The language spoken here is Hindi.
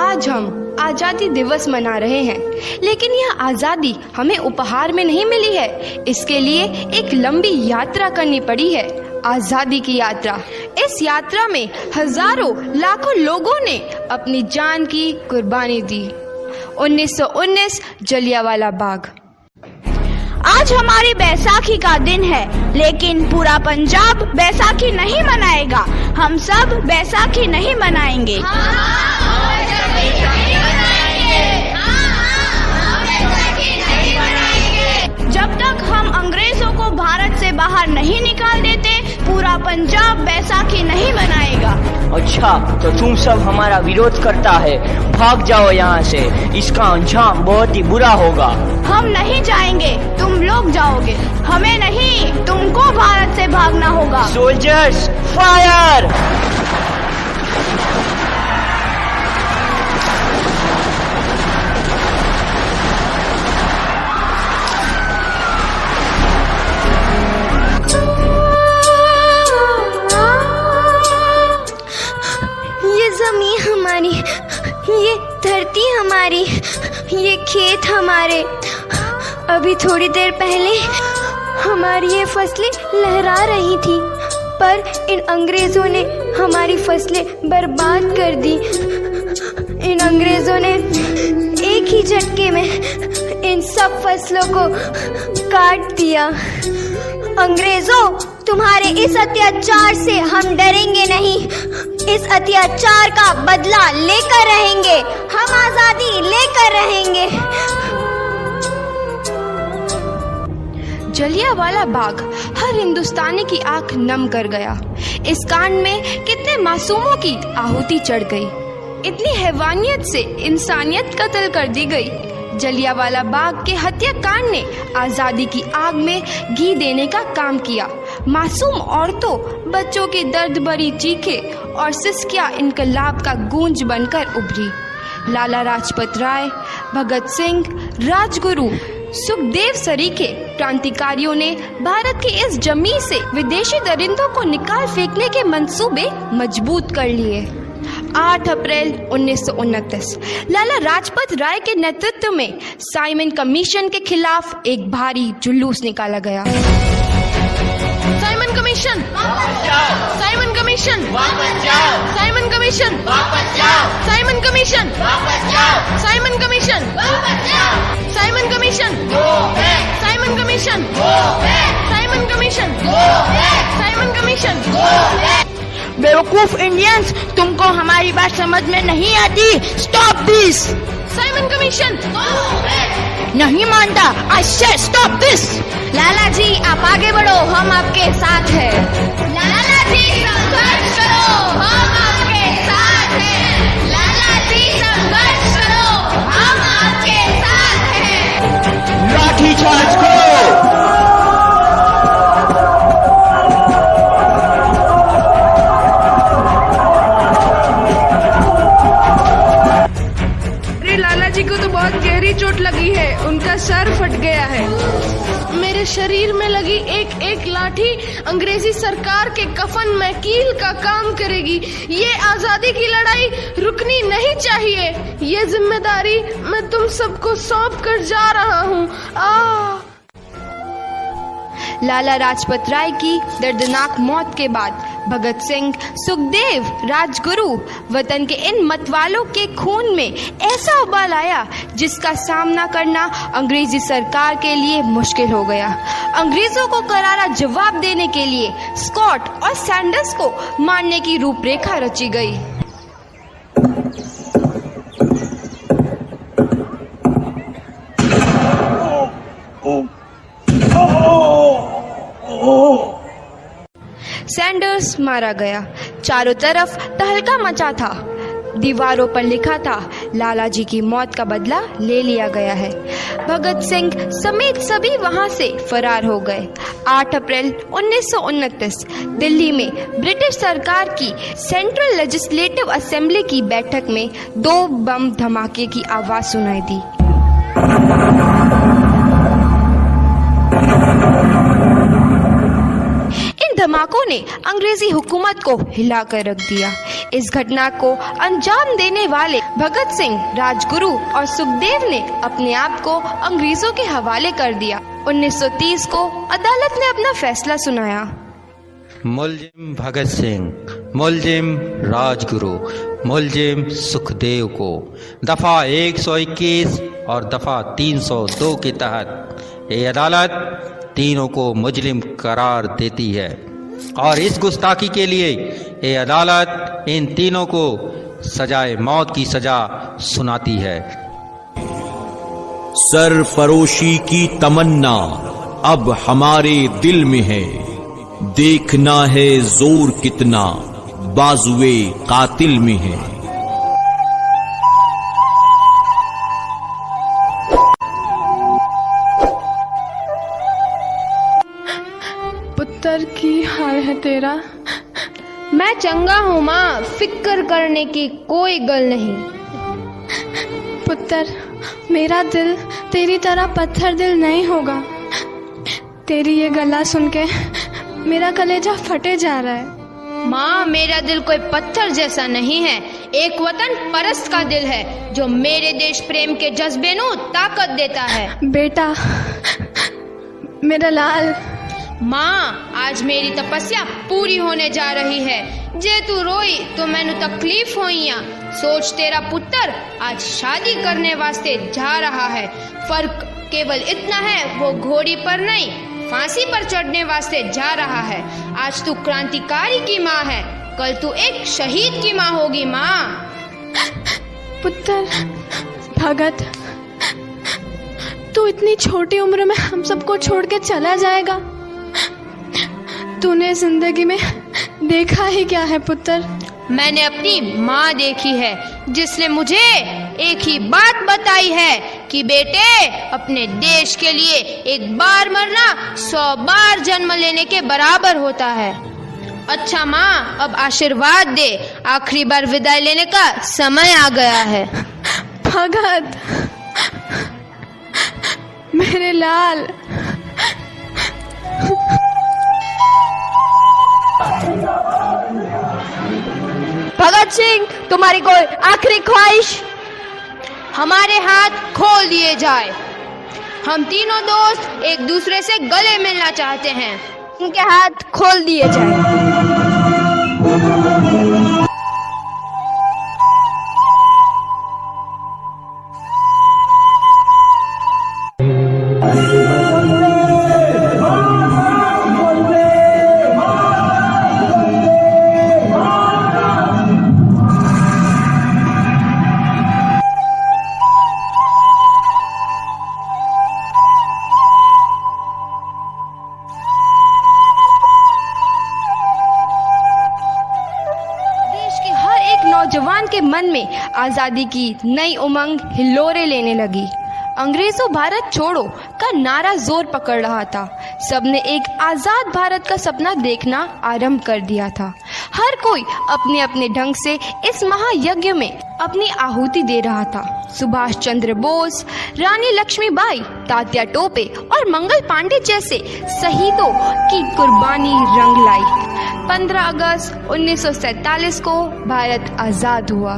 आज हम आज़ादी दिवस मना रहे हैं, लेकिन यह आज़ादी हमें उपहार में नहीं मिली है। इसके लिए एक लंबी यात्रा करनी पड़ी है, आज़ादी की यात्रा। इस यात्रा में हजारों लाखों लोगों ने अपनी जान की कुर्बानी दी। 1919 जलियांवाला बाग। आज हमारी बैसाखी का दिन है, लेकिन पूरा पंजाब बैसाखी नहीं मनाएगा। हम सब बैसाखी नहीं मनाएंगे। जब तक हम अंग्रेजों को भारत से बाहर नहीं निकाल देते, पूरा पंजाब बैसाखी नहीं मनाएगा। अच्छा, तो तुम सब हमारा विरोध करता है, भाग जाओ यहाँ से, इसका अंजाम बहुत ही बुरा होगा। हम नहीं जाएंगे, तुम लोग जाओगे। हमें नहीं, तुमको भारत से भागना होगा। Soldiers, fire! ज़मीन हमारी, ये धरती हमारी, ये खेत हमारे। अभी थोड़ी देर पहले हमारी ये फसलें लहरा रही थी, पर इन अंग्रेजों ने हमारी फसलें बर्बाद कर दी। इन अंग्रेजों ने एक ही झटके में इन सब फसलों को काट दिया। अंग्रेजों, तुम्हारे इस अत्याचार से हम डरेंगे नहीं। इस अत्याचार का बदला लेकर रहेंगे। हम आजादी लेकर रहेंगे। जलियांवाला बाग हर हिंदुस्तानी की आंख नम कर गया। इस कांड में कितने मासूमों की आहुति चढ़ गई, इतनी हैवानियत से इंसानियत कत्ल कर दी गई। जलियांवाला बाग के हत्याकांड ने आजादी की आग में घी देने का काम किया। मासूम औरतों, बच्चों की दर्द भरी चीखें और सिसकियां इनकलाब का गूंज बनकर उभरी। लाला लाजपत राय, भगत सिंह, राजगुरु, सुखदेव सरीखे क्रांतिकारियों ने भारत की इस जमीन से विदेशी दरिंदों को निकाल फेंकने के मंसूबे मजबूत कर लिए। 8 अप्रैल 1929 लाला लाजपत राय के नेतृत्व में साइमन कमीशन के खिलाफ एक भारी जुलूस निकाला गया। Simon commission, Simon commission, Simon commission, Simon commission, Simon commission, Simon commission, Simon commission, Simon commission, Simon commission. बेवकूफ इंडियंस, तुमको हमारी बात समझ में नहीं आती। Stop this. Simon commission. नहीं मानता। आई से स्टॉप दिस। लाला जी, आप आगे बढ़ो, हम आपके साथ हैं। लाला जी, संघर्ष करो, हम आपके साथ हैं। लाला जी, संघर्ष करो, हम आपके साथ हैं। लाठी चार्ज करो। को तो बहुत गहरी चोट लगी है, उनका सर फट गया है। मेरे शरीर में लगी एक एक लाठी अंग्रेजी सरकार के कफन में कील का काम करेगी। ये आजादी की लड़ाई रुकनी नहीं चाहिए। ये जिम्मेदारी मैं तुम सबको सौंप कर जा रहा हूँ। लाला लाजपत राय की दर्दनाक मौत के बाद भगत सिंह, सुखदेव, राजगुरु वतन के इन मतवालों के खून में ऐसा उबाल आया जिसका सामना करना अंग्रेजी सरकार के लिए मुश्किल हो गया। अंग्रेजों को करारा जवाब देने के लिए स्कॉट और सैंडर्स को मारने की रूपरेखा रची गई। सैंडर्स मारा गया। चारों तरफ तहलका मचा था। दीवारों पर लिखा था, लाला जी की मौत का बदला ले लिया गया है। भगत सिंह समेत सभी वहां से फरार हो गए। 8 अप्रैल 1929 दिल्ली में ब्रिटिश सरकार की सेंट्रल लेजिस्लेटिव असेंबली की बैठक में 2 बम धमाके की आवाज सुनाई दी। धमाकों ने अंग्रेजी हुकूमत को हिला कर रख दिया। इस घटना को अंजाम देने वाले भगत सिंह, राजगुरु और सुखदेव ने अपने आप को अंग्रेजों के हवाले कर दिया। 1930 को अदालत ने अपना फैसला सुनाया। मुलजिम भगत सिंह, मुलजिम राजगुरु, मुलजिम सुखदेव को दफा 121 और दफा 302 के तहत ये अदालत तीनों को मुजरिम करार देती है और इस गुस्ताखी के लिए ये अदालत इन तीनों को सजाए मौत की सजा सुनाती है। सरफरोशी की तमन्ना अब हमारे दिल में है, देखना है जोर कितना बाजुए कातिल में है। पुत्र की हाल है तेरा? मैं चंगा हूँ माँ, फिक्र करने की कोई गल नहीं। पुत्र, मेरा दिल तेरी तरह पत्थर दिल नहीं होगा। तेरी ये गला सुन के मेरा कलेजा फटे जा रहा है। माँ, मेरा दिल कोई पत्थर जैसा नहीं है, एक वतन परस्त का दिल है जो मेरे देश प्रेम के जज्बे को ताकत देता है। बेटा, मेरा लाल। माँ, आज मेरी तपस्या पूरी होने जा रही है। जे तू रोई तो मैनू तकलीफ होइया। सोच, तेरा पुत्र आज शादी करने वास्ते जा रहा है। फर्क केवल इतना है, वो घोड़ी पर नहीं फांसी पर चढ़ने वास्ते जा रहा है। आज तू क्रांतिकारी की माँ है, कल तू एक शहीद की माँ होगी। माँ। पुत्र भगत, तू इतनी छोटी उम्र में हम सबको छोड़ के चला जाएगा? तूने जिंदगी में देखा ही क्या है पुत्र? मैंने अपनी माँ देखी है, जिसने मुझे एक ही बात बताई है कि बेटे, अपने देश के लिए एक बार मरना 100 बार जन्म लेने के बराबर होता है। अच्छा माँ, अब आशीर्वाद दे, आखिरी बार विदाई लेने का समय आ गया है। भगत, मेरे लाल। भगत सिंह, तुम्हारी कोई आखिरी ख्वाहिश? हमारे हाथ खोल दिए जाए। हम तीनों दोस्त एक दूसरे से गले मिलना चाहते हैं। उनके हाथ खोल दिए जाए। नौजवान के मन में आजादी की नई उमंग हिलोरे लेने लगी। अंग्रेजों भारत छोड़ो का नारा जोर पकड़ रहा था। सबने एक आजाद भारत का सपना देखना आरंभ कर दिया था। हर कोई अपने अपने ढंग से इस महायज्ञ में अपनी आहुति दे रहा था। सुभाष चंद्र बोस, रानी लक्ष्मीबाई, तात्या टोपे और मंगल पांडे जैसे शहीदों की कुर्बानी रंग लाई। 15 अगस्त 1947 को भारत आजाद हुआ।